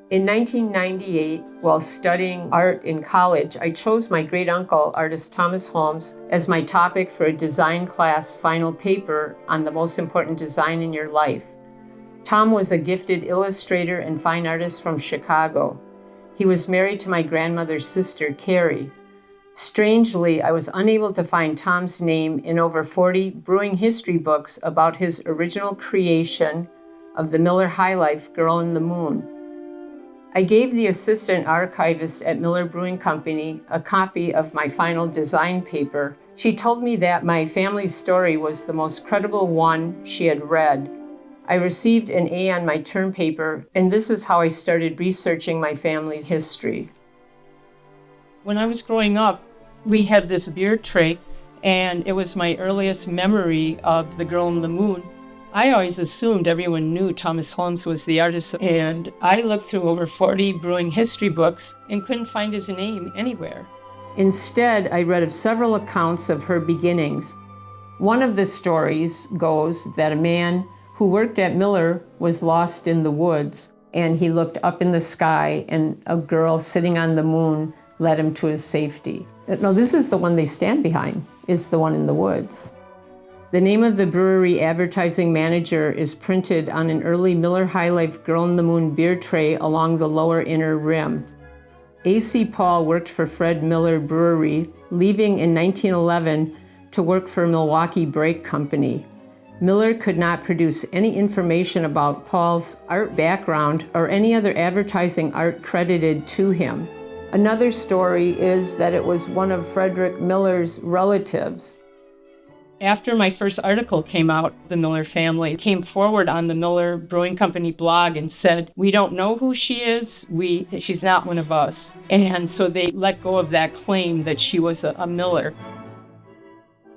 In 1998, while studying art in college, I chose my great-uncle, artist Thomas Holmes, as my topic for a design class final paper on the most important design in your life. Tom was a gifted illustrator and fine artist from Chicago. He was married to my grandmother's sister, Carrie. Strangely, I was unable to find Tom's name in over 40 brewing history books about his original creation of the Miller High Life Girl in the Moon. I gave the assistant archivist at Miller Brewing Company a copy of my final design paper. She told me that my family's story was the most credible one she had read. I received an A on my term paper, and this is how I started researching my family's history. When I was growing up, we had this beer tray, and it was my earliest memory of the Girl in the Moon. I always assumed everyone knew Thomas Holmes was the artist, and I looked through over 40 brewing history books and couldn't find his name anywhere. Instead, I read of several accounts of her beginnings. One of the stories goes that a man who worked at Miller was lost in the woods, and he looked up in the sky, and a girl sitting on the moon led him to his safety. No, this is the one they stand behind, is the one in the woods. The name of the brewery advertising manager is printed on an early Miller High Life Girl in the Moon beer tray along the lower inner rim. A.C. Paul worked for Fred Miller Brewery, leaving in 1911 to work for Milwaukee Brake Company. Miller could not produce any information about Paul's art background or any other advertising art credited to him. Another story is that it was one of Frederick Miller's relatives. After my first article came out, the Miller family came forward on the Miller Brewing Company blog and said, "We don't know who she is. She's not one of us." And so they let go of that claim that she was a Miller.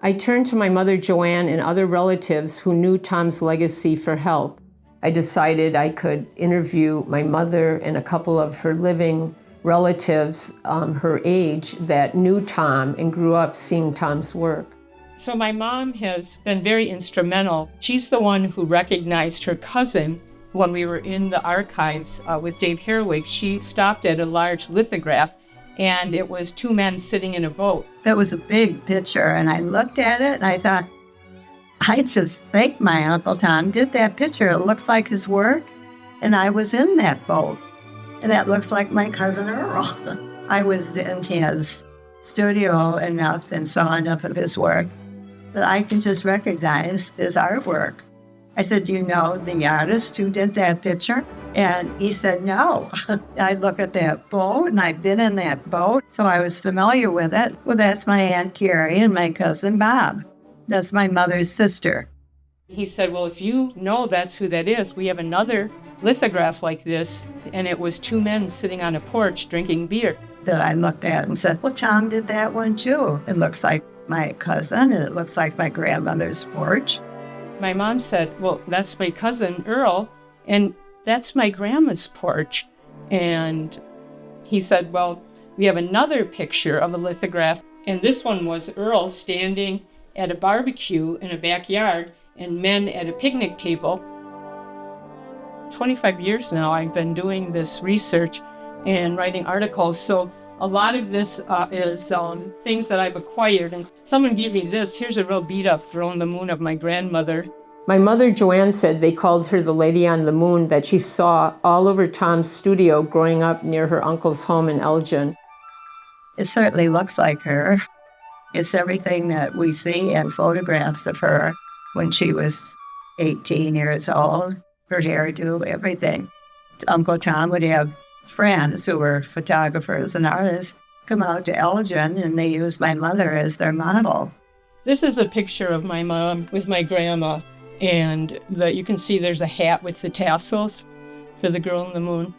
I turned to my mother, Joanne, and other relatives who knew Tom's legacy for help. I decided I could interview my mother and a couple of her living relatives her age that knew Tom and grew up seeing Tom's work. So my mom has been very instrumental. She's the one who recognized her cousin when we were in the archives with Dave Herwig. She stopped at a large lithograph, and it was two men sitting in a boat. That was a big picture, and I looked at it, and I thought, I just think my Uncle Tom did that picture. It looks like his work, and I was in that boat, and that looks like my cousin Earl. I was in his studio enough and saw enough of his work that I can just recognize his artwork. I said, "Do you know the artist who did that picture?" And he said, "No." I look at that boat, and I've been in that boat, so I was familiar with it. Well, that's my Aunt Carrie and my cousin Bob. That's my mother's sister. He said, "Well, if you know that's who that is, we have another lithograph like this, and it was two men sitting on a porch drinking beer." That I looked at and said, "Well, Tom did that one too. It looks like my cousin, and it looks like my grandmother's porch." My mom said, "Well, that's my cousin Earl, and that's my grandma's porch." And he said, "Well, we have another picture of a lithograph, and this one was Earl standing at a barbecue in a backyard and men at a picnic table." 25 years now I've been doing this research and writing articles, so a lot of this is things that I've acquired. And someone gave me this. Here's a real beat-up Girl in the Moon of my grandmother. My mother, Joanne, said they called her the Lady on the Moon that she saw all over Tom's studio growing up near her uncle's home in Elgin. It certainly looks like her. It's everything that we see in photographs of her when she was 18 years old, her hairdo, everything. Uncle Tom would have friends who were photographers and artists come out to Elgin, and they used my mother as their model. This is a picture of my mom with my grandma, and you can see there's a hat with the tassels for the Girl in the Moon.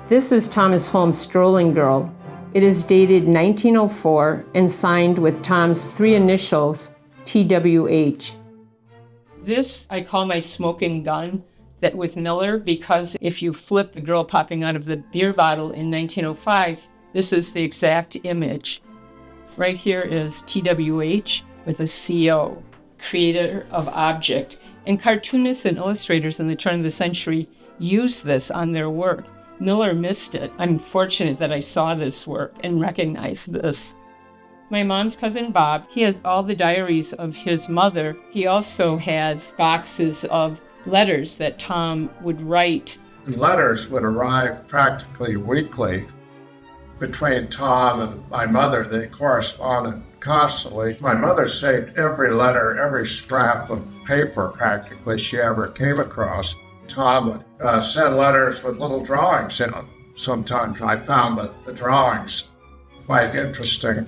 This is Thomas Holmes' Strolling Girl. It is dated 1904 and signed with Tom's three initials, TWH. This I call my smoking gun. That with Miller, because if you flip the girl popping out of the beer bottle in 1905, this is the exact image. Right here is TWH with a CO, creator of object. And cartoonists and illustrators in the turn of the century used this on their work. Miller missed it. I'm fortunate that I saw this work and recognized this. My mom's cousin Bob, he has all the diaries of his mother. He also has boxes of letters that Tom would write. Letters would arrive practically weekly between Tom and my mother. They corresponded constantly. My mother saved every letter, every scrap of paper practically she ever came across. Tom would send letters with little drawings in them. Sometimes I found the drawings quite interesting.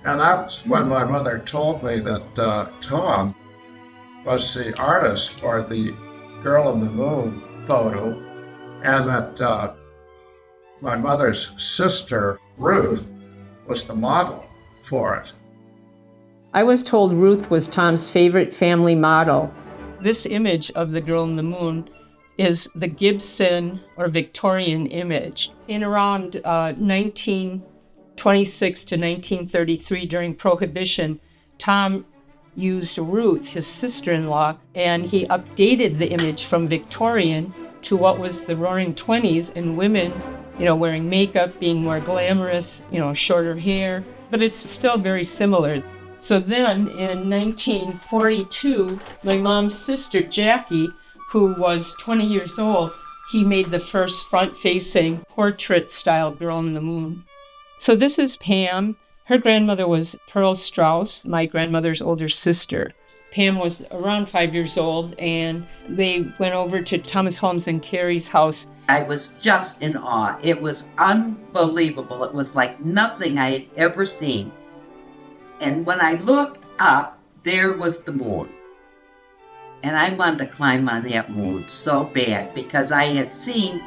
And that's when my mother told me that Tom was the artist for the Girl in the Moon photo, and that my mother's sister, Ruth, was the model for it. I was told Ruth was Tom's favorite family model. This image of the Girl in the Moon is the Gibson or Victorian image. In around 1926 to 1933, during Prohibition, Tom used Ruth, his sister-in-law, and he updated the image from Victorian to what was the Roaring 20s, and women, wearing makeup, being more glamorous, shorter hair, but it's still very similar. So then in 1942, my mom's sister, Jackie, who was 20 years old, he made the first front-facing portrait-style Girl in the Moon. So this is Pam. Her grandmother was Pearl Strauss, my grandmother's older sister. Pam was around 5 years old, and they went over to Thomas Holmes and Carrie's house. I was just in awe. It was unbelievable. It was like nothing I had ever seen. And when I looked up, there was the moon. And I wanted to climb on that moon so bad because I had seen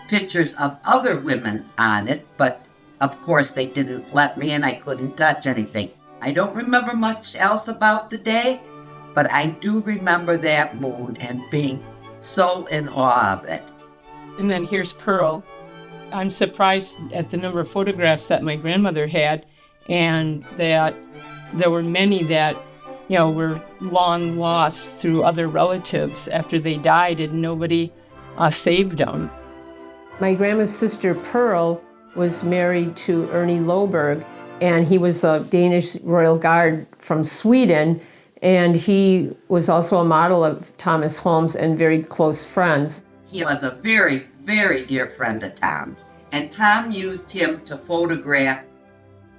pictures of other women on it, but of course they didn't let me and I couldn't touch anything. I don't remember much else about the day, but I do remember that moon and being so in awe of it. And then here's Pearl. I'm surprised at the number of photographs that my grandmother had, and that there were many that were long lost through other relatives after they died, and nobody saved them. My grandma's sister Pearl was married to Ernie Loberg, and he was a Danish Royal Guard from Sweden, and he was also a model of Thomas Holmes and very close friends. He was a very, very dear friend of Tom's, and Tom used him to photograph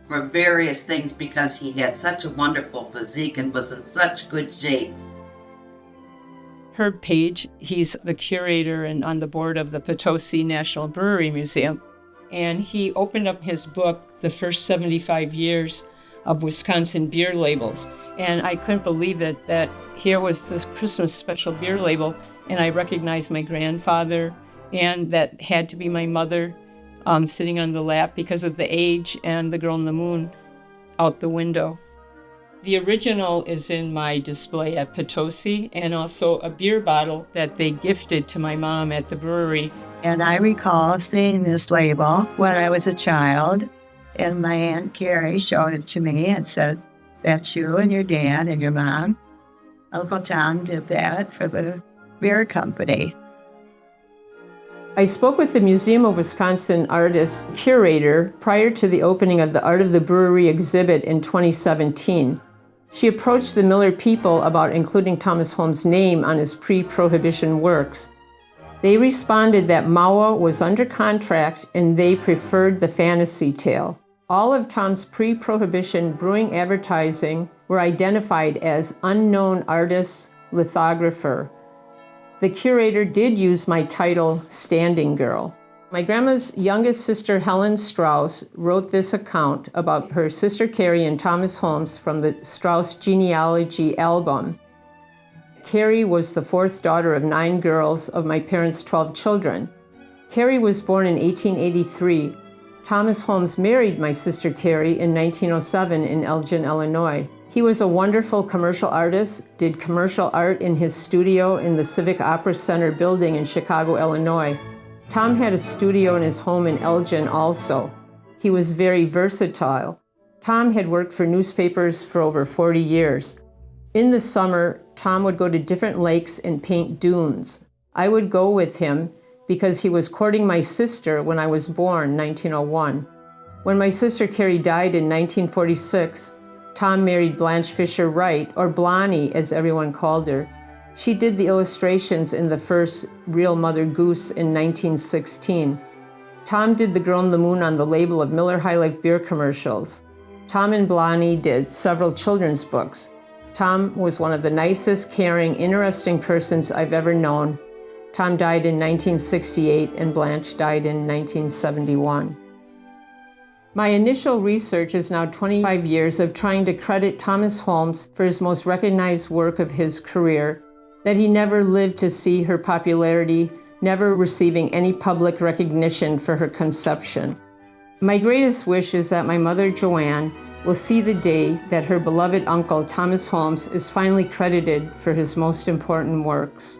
for various things because he had such a wonderful physique and was in such good shape. Herb Page, he's the curator and on the board of the Potosi National Brewery Museum. And he opened up his book, The First 75 Years of Wisconsin Beer Labels. And I couldn't believe it that here was this Christmas special beer label, and I recognized my grandfather, and that had to be my mother sitting on the lap because of the age, and the Girl in the Moon out the window. The original is in my display at Potosi, and also a beer bottle that they gifted to my mom at the brewery. And I recall seeing this label when I was a child, and my Aunt Carrie showed it to me and said, "That's you and your dad and your mom." Uncle Tom did that for the beer company. I spoke with the Museum of Wisconsin artist curator prior to the opening of the Art of the Brewery exhibit in 2017. She approached the Miller people about including Thomas Holmes' name on his pre-Prohibition works. They responded that Maua was under contract and they preferred the fantasy tale. All of Tom's pre-Prohibition brewing advertising were identified as unknown artist, lithographer. The curator did use my title, Standing Girl. My grandma's youngest sister, Helen Strauss, wrote this account about her sister Carrie and Thomas Holmes from the Strauss genealogy album. Carrie was the fourth daughter of 9 girls of my parents' 12 children. Carrie was born in 1883. Thomas Holmes married my sister Carrie in 1907 in Elgin, Illinois. He was a wonderful commercial artist, did commercial art in his studio in the Civic Opera Center building in Chicago, Illinois. Tom had a studio in his home in Elgin also. He was very versatile. Tom had worked for newspapers for over 40 years. In the summer, Tom would go to different lakes and paint dunes. I would go with him, because he was courting my sister when I was born, 1901. When my sister Carrie died in 1946, Tom married Blanche Fisher Wright, or Blonnie as everyone called her. She did the illustrations in the first Real Mother Goose in 1916. Tom did the Girl in the Moon on the label of Miller High Life beer commercials. Tom and Blonnie did several children's books. Tom was one of the nicest, caring, interesting persons I've ever known. Tom died in 1968 and Blanche died in 1971. My initial research is now 25 years of trying to credit Thomas Holmes for his most recognized work of his career, that he never lived to see her popularity, never receiving any public recognition for her conception. My greatest wish is that my mother, Joanne, will see the day that her beloved uncle, Thomas Holmes, is finally credited for his most important works.